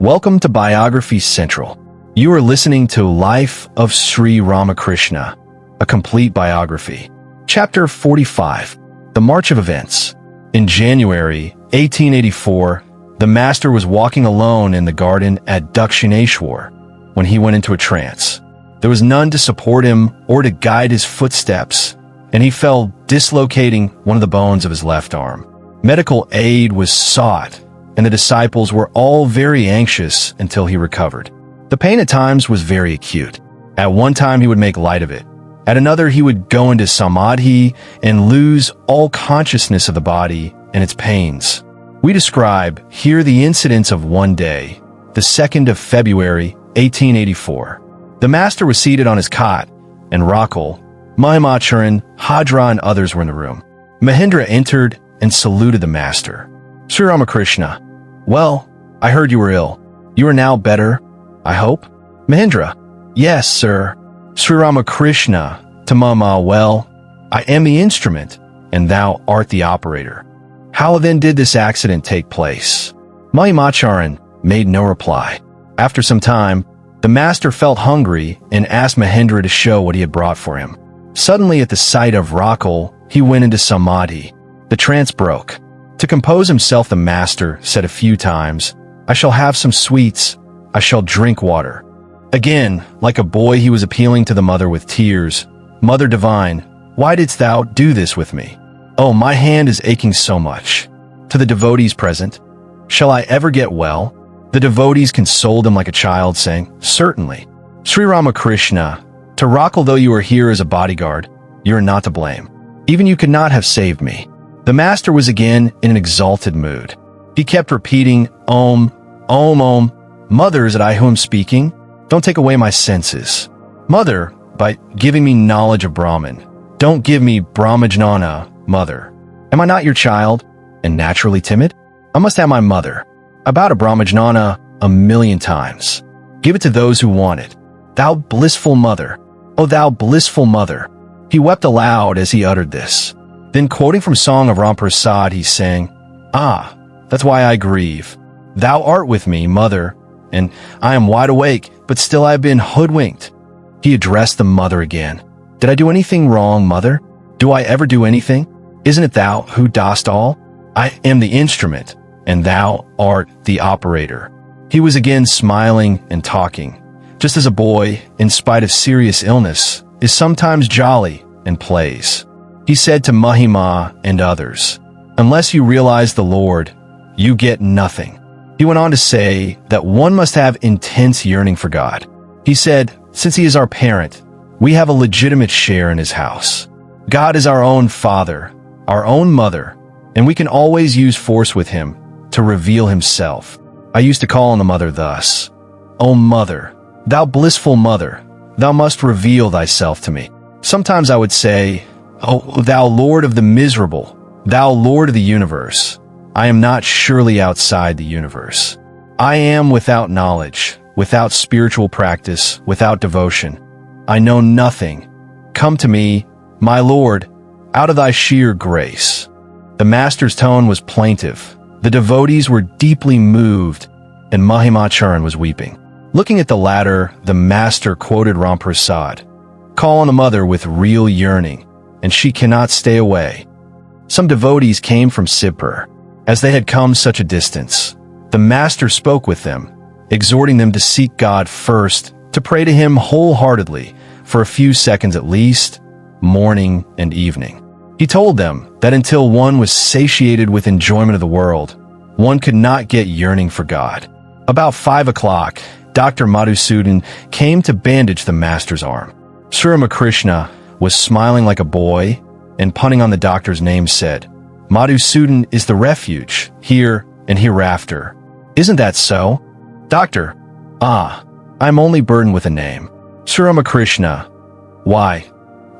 Welcome to Biography Central. You are listening to Life of Sri Ramakrishna, a complete biography. Chapter 45, The March of Events. In January 1884, the master was walking alone in the garden at Dakshineshwar when he went into a trance. There was none to support him or to guide his footsteps, and he fell dislocating one of the bones of his left arm. Medical aid was sought, and the disciples were all very anxious until he recovered. The pain at times was very acute. At one time he would make light of it. At another he would go into samadhi and lose all consciousness of the body and its pains. We describe here the incidents of one day, the 2nd of February, 1884. The master was seated on his cot, and Rakul, Mahimacharan, Hadra, and others were in the room. Mahendra entered and saluted the master. Sri Ramakrishna, well, I heard you were ill. You are now better, I hope? Mahendra, yes, sir. Sri Ramakrishna, to Mama, well, I am the instrument, and thou art the operator. How then did this accident take place? Mahimacharan made no reply. After some time, the master felt hungry and asked Mahendra to show what he had brought for him. Suddenly, at the sight of Rakul, he went into samadhi. The trance broke. To compose himself, the master said a few times, I shall have some sweets, I shall drink water. Again, like a boy, he was appealing to the mother with tears. Mother divine, why didst thou do this with me? Oh, my hand is aching so much. To the devotees present, shall I ever get well? The devotees consoled him like a child, saying, certainly. Sri Ramakrishna, to Rakul, though you are here as a bodyguard, you are not to blame. Even you could not have saved me. The master was again in an exalted mood. He kept repeating, Om, Om, Om. Mother, is it I who am speaking? Don't take away my senses. Mother, by giving me knowledge of Brahman. Don't give me Brahmajnana, mother. Am I not your child, and naturally timid? I must have my mother. About a Brahmajnana 1,000,000 times. Give it to those who want it. Thou blissful mother. O thou blissful mother. He wept aloud as he uttered this. Then, quoting from Song of Ramprasad, he sang, Ah, that's why I grieve. Thou art with me, mother, and I am wide awake, but still I have been hoodwinked. He addressed the mother again. Did I do anything wrong, mother? Do I ever do anything? Isn't it thou who dost all? I am the instrument, and thou art the operator. He was again smiling and talking, just as a boy, in spite of serious illness, is sometimes jolly and plays. He said to Mahima and others, unless you realize the Lord, you get nothing. He went on to say that one must have intense yearning for God. He said, since he is our parent, we have a legitimate share in his house. God is our own father, our own mother, and we can always use force with him to reveal himself. I used to call on the mother thus, O mother, thou blissful mother, thou must reveal thyself to me. Sometimes I would say, O thou Lord of the miserable, thou Lord of the universe, I am not surely outside the universe. I am without knowledge, without spiritual practice, without devotion. I know nothing. Come to me, my Lord, out of thy sheer grace. The master's tone was plaintive. The devotees were deeply moved, and Mahimacharan was weeping. Looking at the latter, the master quoted Ramprasad, Call on the mother with real yearning, and she cannot stay away. Some devotees came from Sibpur. As they had come such a distance, the master spoke with them, exhorting them to seek God first, to pray to him wholeheartedly for a few seconds at least, morning and evening. He told them that until one was satiated with enjoyment of the world, one could not get yearning for God. About 5 o'clock, Dr. Madhusudan came to bandage the master's arm. Sri Ramakrishna was smiling like a boy and punning on the doctor's name said, Madhusudan is the refuge, here and hereafter. Isn't that so? Doctor, I'm only burdened with a name. Sri Ramakrishna, why?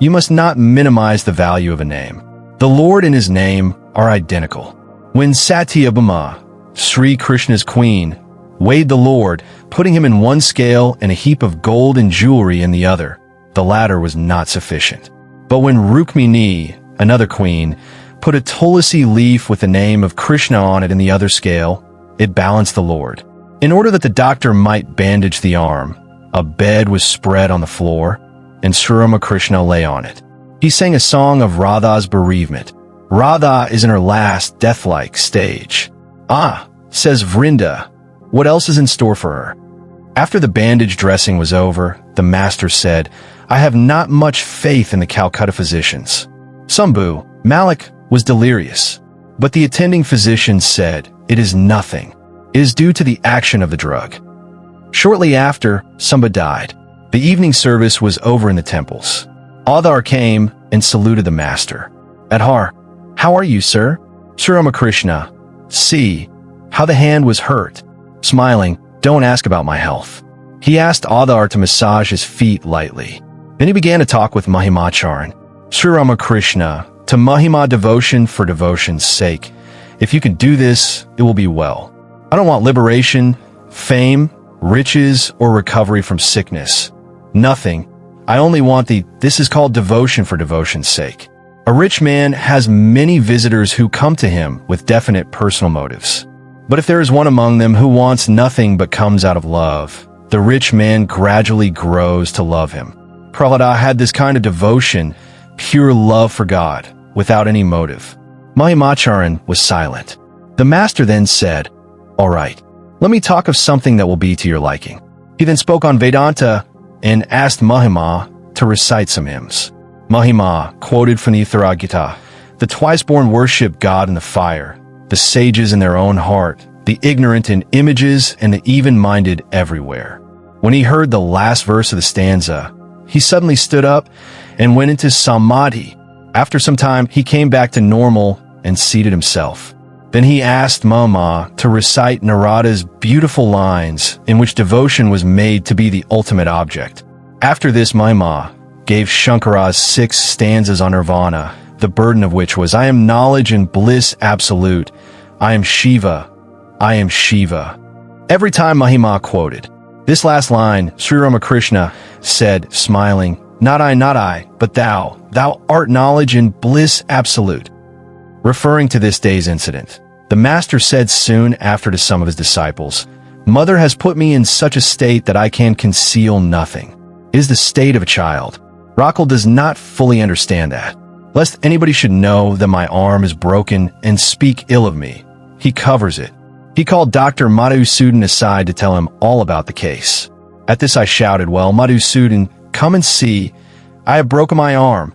You must not minimize the value of a name. The Lord and his name are identical. When Satyabhama, Sri Krishna's queen, weighed the Lord, putting him in one scale and a heap of gold and jewelry in the other, the latter was not sufficient. But when Rukmini, another queen, put a tulsi leaf with the name of Krishna on it in the other scale, it balanced the Lord. In order that the doctor might bandage the arm, a bed was spread on the floor, and Sri Ramakrishna lay on it. He sang a song of Radha's bereavement. Radha is in her last death-like stage. "Ah," says Vrinda, "what else is in store for her?" After the bandage dressing was over, the master said, "I have not much faith in the Calcutta physicians." Sambhu Malik was delirious, but the attending physician said, "It is nothing. It is due to the action of the drug." Shortly after, Sambhu died. The evening service was over in the temples. Adhar came and saluted the master. "Adhar, how are you, sir?" Sri Ramakrishna, "See, how the hand was hurt." Smiling, "Don't ask about my health." He asked Adhar to massage his feet lightly. Then he began to talk with Mahimacharan. Sri Ramakrishna, "To Mahima devotion for devotion's sake. If you can do this, it will be well. I don't want liberation, fame, riches, or recovery from sickness. Nothing. I only want this is called devotion for devotion's sake." A rich man has many visitors who come to him with definite personal motives. But if there is one among them who wants nothing but comes out of love, the rich man gradually grows to love him. Prahlada had this kind of devotion, pure love for God, without any motive. Mahimacharan was silent. The master then said, "All right, let me talk of something that will be to your liking." He then spoke on Vedanta and asked Mahima to recite some hymns. Mahima quoted from the Uttara Gita, "The twice-born worship God in the fire, the sages in their own heart, the ignorant in images, and the even-minded everywhere." When he heard the last verse of the stanza, he suddenly stood up and went into samadhi. After some time, he came back to normal and seated himself. Then he asked Mahima to recite Narada's beautiful lines in which devotion was made to be the ultimate object. After this, Mahima gave Shankara's 6 stanzas on nirvana, the burden of which was, "I am knowledge and bliss absolute. I am Shiva. I am Shiva." Every time Mahima quoted this last line, Sri Ramakrishna said, smiling, not I, but thou. Thou art knowledge and bliss absolute." Referring to this day's incident, the master said soon after to some of his disciples, "Mother has put me in such a state that I can conceal nothing. It is the state of a child. Rakal does not fully understand that. Lest anybody should know that my arm is broken and speak ill of me, he covers it." He called Dr. Madhusudan aside to tell him all about the case. At this I shouted, "Well, Madhusudan, come and see. I have broken my arm."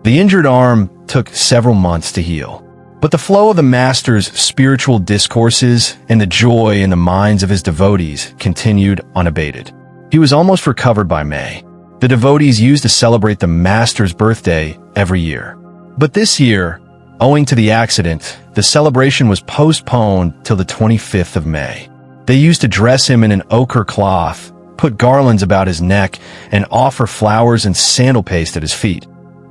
The injured arm took several months to heal. But the flow of the master's spiritual discourses and the joy in the minds of his devotees continued unabated. He was almost recovered by May. The devotees used to celebrate the master's birthday every year. But this year, owing to the accident, the celebration was postponed till the 25th of May. They used to dress him in an ochre cloth, put garlands about his neck, and offer flowers and sandal paste at his feet.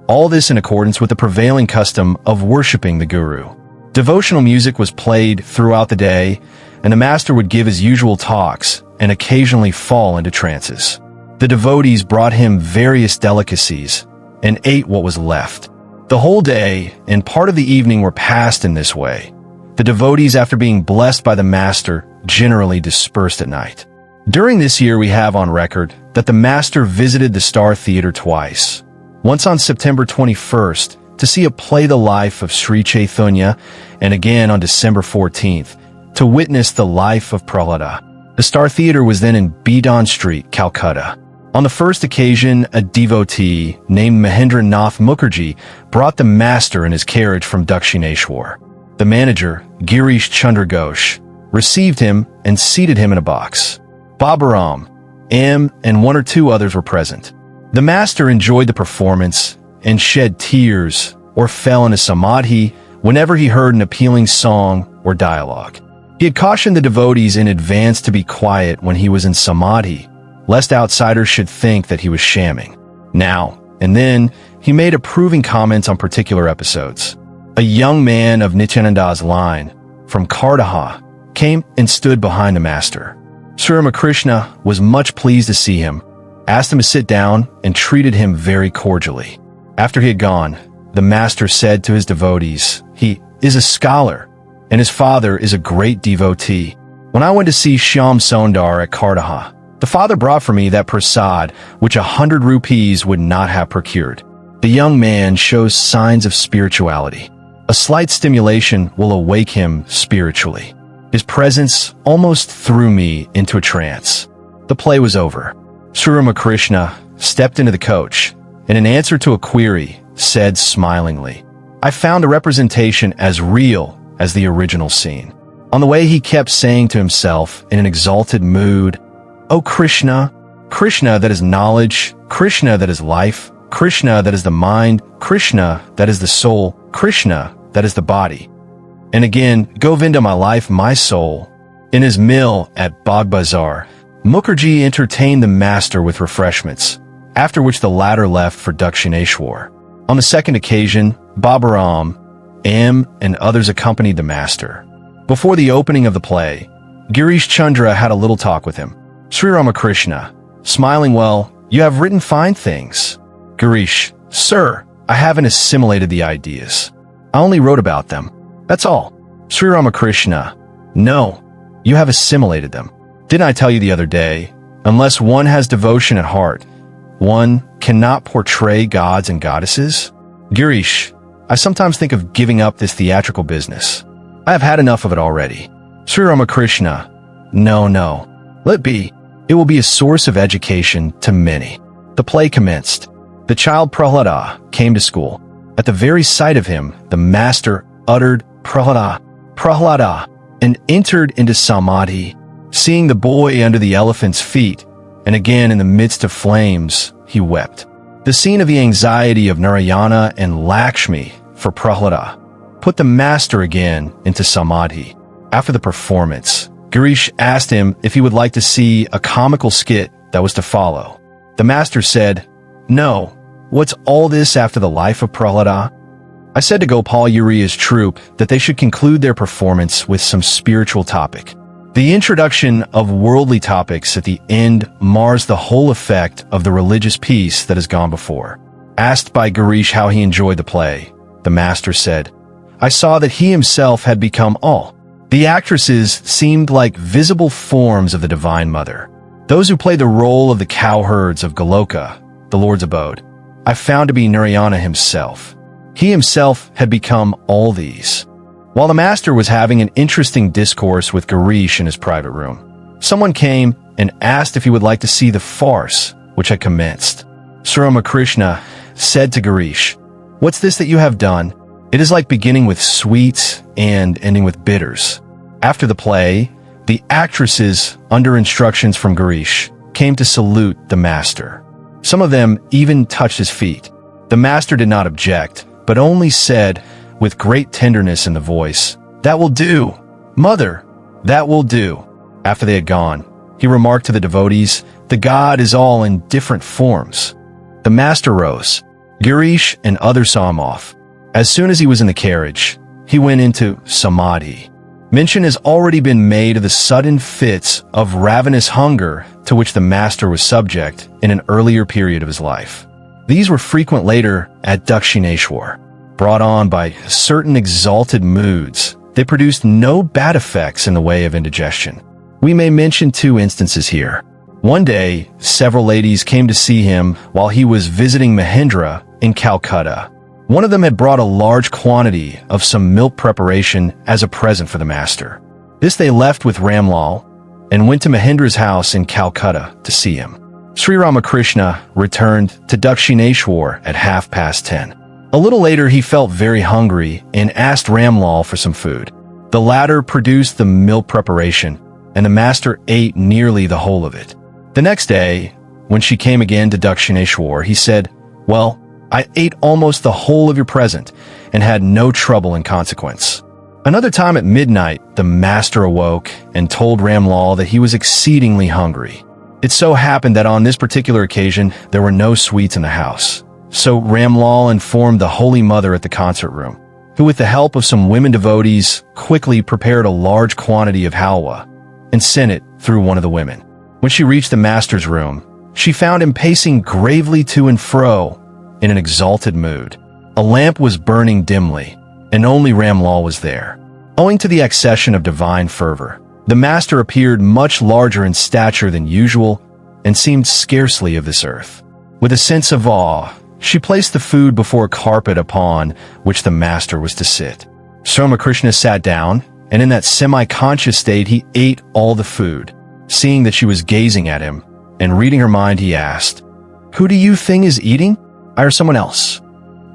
All this in accordance with the prevailing custom of worshipping the Guru. Devotional music was played throughout the day, and the master would give his usual talks and occasionally fall into trances. The devotees brought him various delicacies and ate what was left. The whole day and part of the evening were passed in this way. The devotees, after being blessed by the master, generally dispersed at night. During this year, we have on record that the master visited the Star Theatre twice. Once on September 21st to see a play The Life of Sri Chaitanya, and again on December 14th to witness the life of Prahlada. The Star Theatre was then in Bidon Street, Calcutta. On the first occasion, a devotee named Mahendranath Mukherjee brought the master in his carriage from Dakshineshwar. The manager, Girish Chandra Ghosh, received him and seated him in a box. Baburam, M, and 1 or 2 others were present. The master enjoyed the performance and shed tears or fell into samadhi whenever he heard an appealing song or dialogue. He had cautioned the devotees in advance to be quiet when he was in samadhi, lest outsiders should think that he was shamming. Now and then, he made approving comments on particular episodes. A young man of Nityananda's line, from Kardaha, came and stood behind the master. Sri Ramakrishna was much pleased to see him, asked him to sit down, and treated him very cordially. After he had gone, the master said to his devotees, "He is a scholar, and his father is a great devotee. When I went to see Shyam Sundar at Kartaha, the father brought for me that prasad which 100 rupees would not have procured. The young man shows signs of spirituality. A slight stimulation will awake him spiritually. His presence almost threw me into a trance. The play was over. Sri Ramakrishna stepped into the coach, and in answer to a query, said smilingly, "I found the representation as real as the original scene." On the way, he kept saying to himself in an exalted mood, "O Krishna, Krishna that is knowledge, Krishna that is life, Krishna that is the mind, Krishna that is the soul, Krishna that is the body." And again, "Govinda, my life, my soul." In his mill at Bagh Bazar, Mukherjee entertained the master with refreshments, after which the latter left for Dakshineshwar. On the second occasion, Babaram, M. and others accompanied the master. Before the opening of the play, Girish Chandra had a little talk with him. Sri Ramakrishna, smiling, "Well, you have written fine things." Girish, "Sir, I haven't assimilated the ideas. I only wrote about them. That's all." Sri Ramakrishna, "No, you have assimilated them. Didn't I tell you the other day, unless one has devotion at heart, one cannot portray gods and goddesses?" Girish, "I sometimes think of giving up this theatrical business. I have had enough of it already." Sri Ramakrishna, No, let be. It will be a source of education to many." The play commenced. The child Prahlada came to school. At the very sight of him, the master uttered Prahlada, Prahlada, and entered into samadhi. Seeing the boy under the elephant's feet, and again in the midst of flames, he wept. The scene of the anxiety of Narayana and Lakshmi for Prahlada put the master again into samadhi. After the performance, Girish asked him if he would like to see a comical skit that was to follow. The master said, "No, what's all this after the life of Prahlada?" I said to Gopal Uria's troupe that they should conclude their performance with some spiritual topic. The introduction of worldly topics at the end mars the whole effect of the religious piece that has gone before. Asked by Girish how he enjoyed the play, the master said, "I saw that he himself had become all. The actresses seemed like visible forms of the Divine Mother. Those who played the role of the cowherds of Goloka, the Lord's abode, I found to be Narayana himself. He himself had become all these." While the master was having an interesting discourse with Girish in his private room, someone came and asked if he would like to see the farce which had commenced. Sri Ramakrishna said to Girish, "What's this that you have done? It is like beginning with sweets and ending with bitters." After the play, the actresses, under instructions from Girish, came to salute the master. Some of them even touched his feet. The master did not object, but only said, with great tenderness in the voice, "That will do, mother, that will do." After they had gone, he remarked to the devotees, "The God is all in different forms." The master rose. Girish and others saw him off. As soon as he was in the carriage, he went into samadhi. Mention has already been made of the sudden fits of ravenous hunger to which the master was subject in an earlier period of his life. These were frequent later at Dakshineshwar. Brought on by certain exalted moods, they produced no bad effects in the way of indigestion. We may mention two instances here. One day, several ladies came to see him while he was visiting Mahendra in Calcutta. One of them had brought a large quantity of some milk preparation as a present for the master. This they left with Ramlal and went to Mahendra's house in Calcutta to see him. Sri Ramakrishna returned to Dakshineshwar at 10:30. A little later, he felt very hungry and asked Ramlal for some food. The latter produced the milk preparation, and the master ate nearly the whole of it. The next day, when she came again to Dakshineshwar, he said, "Well, I ate almost the whole of your present and had no trouble in consequence." Another time at midnight, the master awoke and told Ramlal that he was exceedingly hungry. It so happened that on this particular occasion, there were no sweets in the house. So Ramlal informed the Holy Mother at the concert room, who with the help of some women devotees quickly prepared a large quantity of halwa and sent it through one of the women. When she reached the master's room, she found him pacing gravely to and fro in an exalted mood. A lamp was burning dimly, and only Ramlal was there. Owing to the accession of divine fervor, The master appeared much larger in stature than usual and seemed scarcely of this earth. With a sense of awe, she placed the food before a carpet upon which the master was to sit. Sri Ramakrishna sat down, and in that semi-conscious state he ate all the food. Seeing that she was gazing at him, and reading her mind, he asked, "Who do you think is eating? I or someone else?"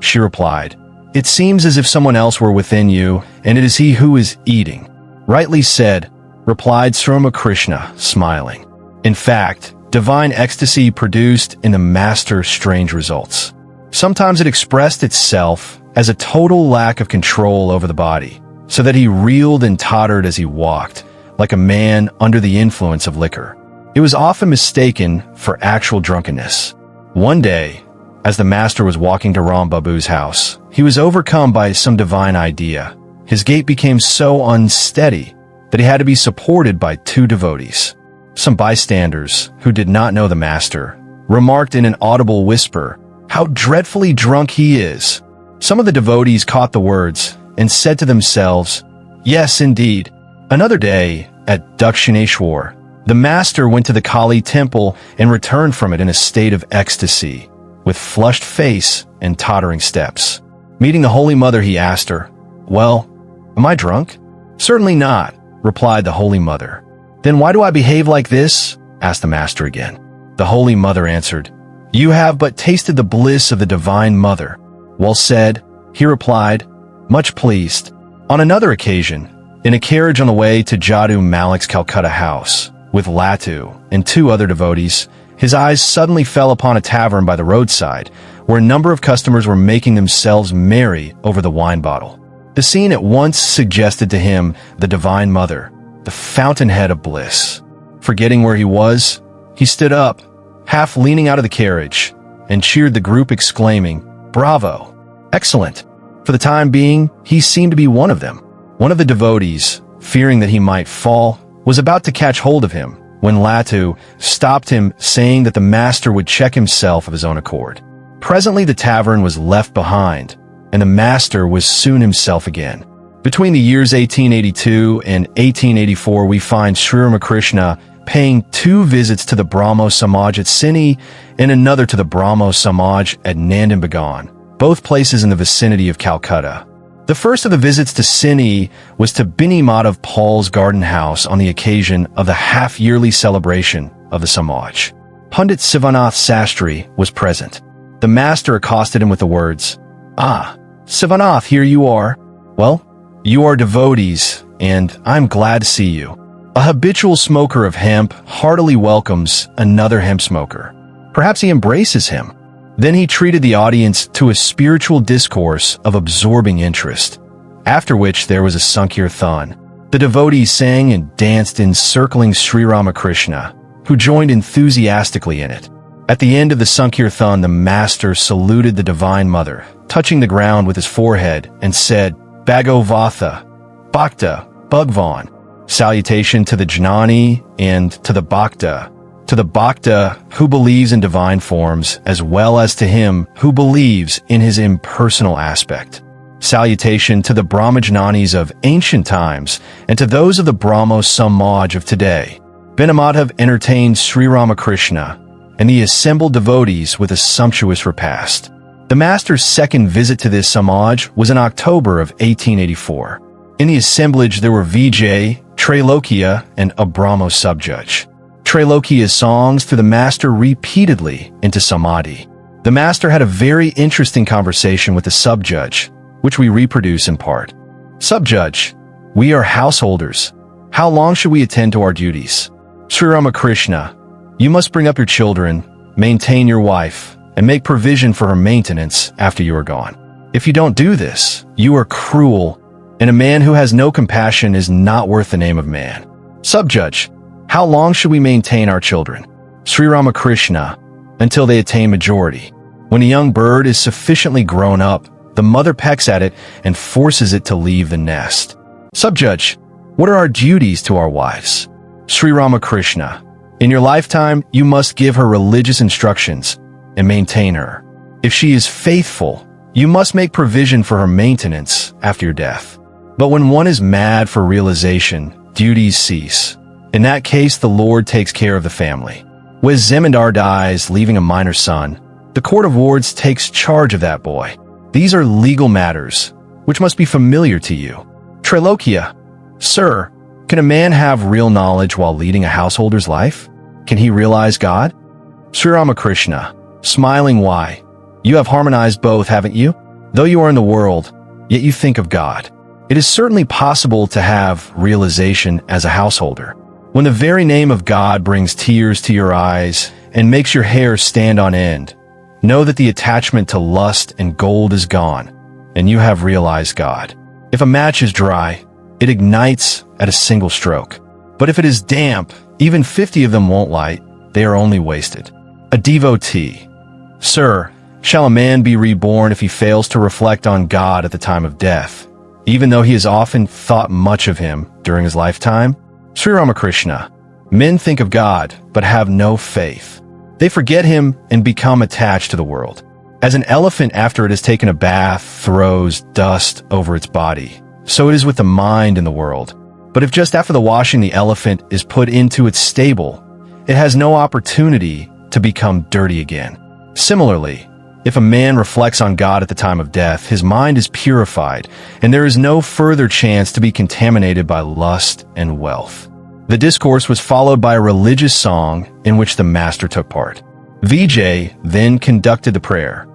She replied, "It seems as if someone else were within you, and it is he who is eating." "Rightly said," replied Sri Ramakrishna, smiling. In fact, divine ecstasy produced in the master strange results. Sometimes it expressed itself as a total lack of control over the body, so that he reeled and tottered as he walked, like a man under the influence of liquor. It was often mistaken for actual drunkenness. One day, as the master was walking to Ram Babu's house, he was overcome by some divine idea. His gait became so unsteady that he had to be supported by two devotees. Some bystanders, who did not know the master, remarked in an audible whisper, "How dreadfully drunk he is." Some of the devotees caught the words and said to themselves, "Yes, indeed." Another day, at Dakshineshwar, the master went to the Kali temple and returned from it in a state of ecstasy, with flushed face and tottering steps. Meeting the Holy Mother, he asked her, "Well, am I drunk?" "Certainly not," replied the Holy Mother. "Then why do I behave like this?" asked the master again. The Holy Mother answered, "You have but tasted the bliss of the Divine Mother." "Well said," he replied, much pleased. On another occasion, in a carriage on the way to Jadu Malik's Calcutta house, with Latu and two other devotees, his eyes suddenly fell upon a tavern by the roadside, where a number of customers were making themselves merry over the wine bottle. The scene at once suggested to him the Divine Mother, the fountainhead of bliss. Forgetting where he was, he stood up, half leaning out of the carriage, and cheered the group, exclaiming, "Bravo! Excellent!" For the time being, he seemed to be one of them. One of the devotees, fearing that he might fall, was about to catch hold of him, when Latu stopped him, saying that the master would check himself of his own accord. Presently the tavern was left behind, and the master was soon himself again. Between the years 1882 and 1884, we find Sri Ramakrishna paying 2 visits to the Brahmo Samaj at Sini and another to the Brahmo Samaj at Nandanbagan, both places in the vicinity of Calcutta. The first of the visits to Sini was to Bini Madhav Paul's garden house on the occasion of the half-yearly celebration of the Samaj. Pandit Sivanath Sastri was present. The master accosted him with the words, "Ah, Sivanath, here you are. Well, you are devotees, and I'm glad to see you." A habitual smoker of hemp heartily welcomes another hemp smoker. Perhaps he embraces him. Then he treated the audience to a spiritual discourse of absorbing interest, after which there was a Sankirtan. The devotees sang and danced encircling Sri Ramakrishna, who joined enthusiastically in it. At the end of the Sankirtan, the master saluted the Divine Mother, touching the ground with his forehead, and said, "Bhagavatha, Bhakta, Bhagwan." Salutation to the Jnani and to the Bhakta who believes in divine forms, as well as to him who believes in his impersonal aspect. Salutation to the Brahmajnanis of ancient times and to those of the Brahmo Samaj of today. Binamadhav entertained Sri Ramakrishna and the assembled devotees with a sumptuous repast. The master's second visit to this Samaj was in October of 1884. In the assemblage there were Vijay, Trailokia, and a Brahmo subjudge. Trailokia's songs threw the master repeatedly into samadhi. The master had a very interesting conversation with the subjudge, which we reproduce in part. "Subjudge, we are householders. How long should we attend to our duties?" "Sri Ramakrishna, you must bring up your children, maintain your wife, and make provision for her maintenance after you are gone. If you don't do this, you are cruel, and a man who has no compassion is not worth the name of man." "Subjudge, how long should we maintain our children?" "Sri Ramakrishna, until they attain majority. When a young bird is sufficiently grown up, the mother pecks at it and forces it to leave the nest." "Subjudge, what are our duties to our wives?" "Sri Ramakrishna, in your lifetime you must give her religious instructions and maintain her. If she is faithful, you must make provision for her maintenance after your death. But when one is mad for realization, duties cease. In that case, the Lord takes care of the family. When Zemindar dies, leaving a minor son, the Court of Wards takes charge of that boy. These are legal matters, which must be familiar to you. Trilokia. Sir, can a man have real knowledge while leading a householder's life? Can he realize God? Sri Ramakrishna, smiling, why? You have harmonized both, haven't you? Though you are in the world, yet you think of God. It is certainly possible to have realization as a householder. When the very name of God brings tears to your eyes and makes your hair stand on end, know that the attachment to lust and gold is gone, and you have realized God. If a match is dry, it ignites at a single stroke. But if it is damp, even 50 of them won't light, they are only wasted. A devotee. Sir, shall a man be reborn if he fails to reflect on God at the time of death, even though he has often thought much of him during his lifetime? Sri Ramakrishna. Men think of God, but have no faith. They forget him and become attached to the world. As an elephant after it has taken a bath throws dust over its body, so it is with the mind in the world. But if just after the washing the elephant is put into its stable, it has no opportunity to become dirty again. Similarly, if a man reflects on God at the time of death, his mind is purified, and there is no further chance to be contaminated by lust and wealth. The discourse was followed by a religious song in which the master took part. Vijay then conducted the prayer,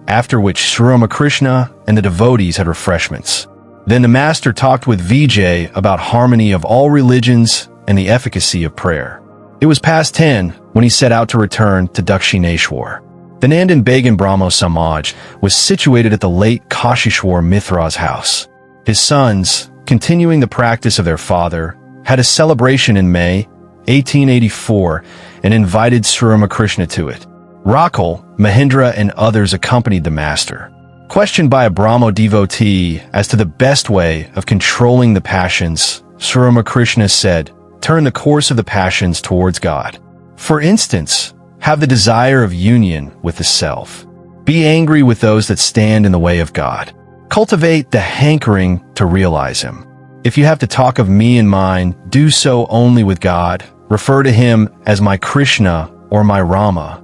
after which Sri Ramakrishna and the devotees had refreshments. Then the master talked with Vijay about harmony of all religions and the efficacy of prayer. It was past 10 when he set out to return to Dakshineshwar. The Nandan Began Brahmo Samaj was situated at the late Kashishwar Mithra's house. His sons, continuing the practice of their father, had a celebration in May 1884 and invited Sri Ramakrishna to it. Rakal, Mahindra, and others accompanied the master. Questioned by a Brahmo devotee as to the best way of controlling the passions, Sri Ramakrishna said, turn the course of the passions towards God. For instance, have the desire of union with the self. Be angry with those that stand in the way of God. Cultivate the hankering to realize Him. If you have to talk of me and mine, do so only with God. Refer to Him as my Krishna or my Rama.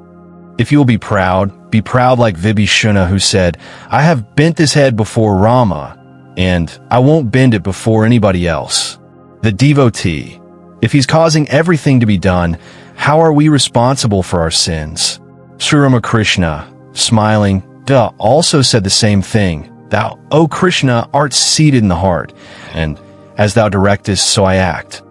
If you will be proud like Vibhishana, who said, I have bent this head before Rama, and I won't bend it before anybody else. The devotee. If he's causing everything to be done, how are we responsible for our sins? Sri Ramakrishna, smiling, also said the same thing. Thou, O Krishna, art seated in the heart, and as thou directest, so I act.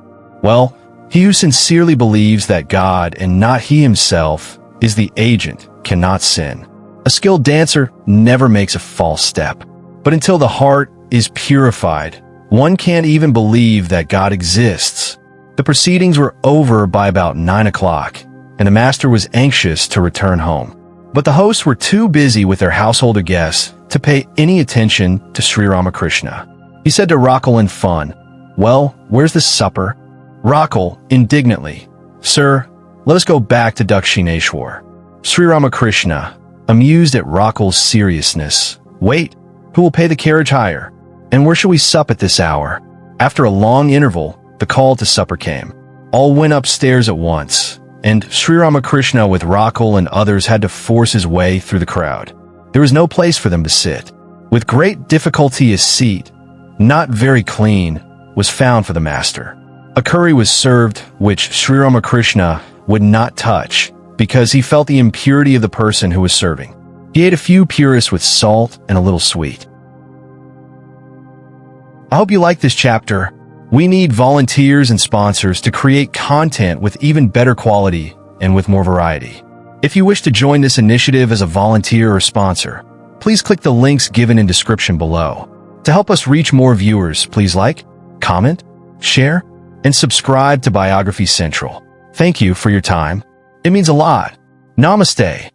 Well, he who sincerely believes that God, and not he himself, is the agent, cannot sin. A skilled dancer never makes a false step. But until the heart is purified, one can't even believe that God exists. The proceedings were over by about 9 o'clock, and the master was anxious to return home. But the hosts were too busy with their householder guests to pay any attention to Sri Ramakrishna. He said to Rakal in fun, well, where's the supper? Rakal, indignantly, Sir, let us go back to Dakshineshwar. Sri Ramakrishna, amused at Rakal's seriousness, wait, who will pay the carriage hire? And where shall we sup at this hour? After a long interval, the call to supper came. All went upstairs at once, and Sri Ramakrishna with Rakal and others had to force his way through the crowd. There was no place for them to sit. With great difficulty a seat, not very clean, was found for the master. A curry was served which Sri Ramakrishna would not touch because he felt the impurity of the person who was serving. He ate a few puris with salt and a little sweet. I hope you like this chapter. We need volunteers and sponsors to create content with even better quality and with more variety. If you wish to join this initiative as a volunteer or sponsor, please click the links given in description below. To help us reach more viewers, please like, comment, share, and subscribe to Biography Central. Thank you for your time. It means a lot. Namaste.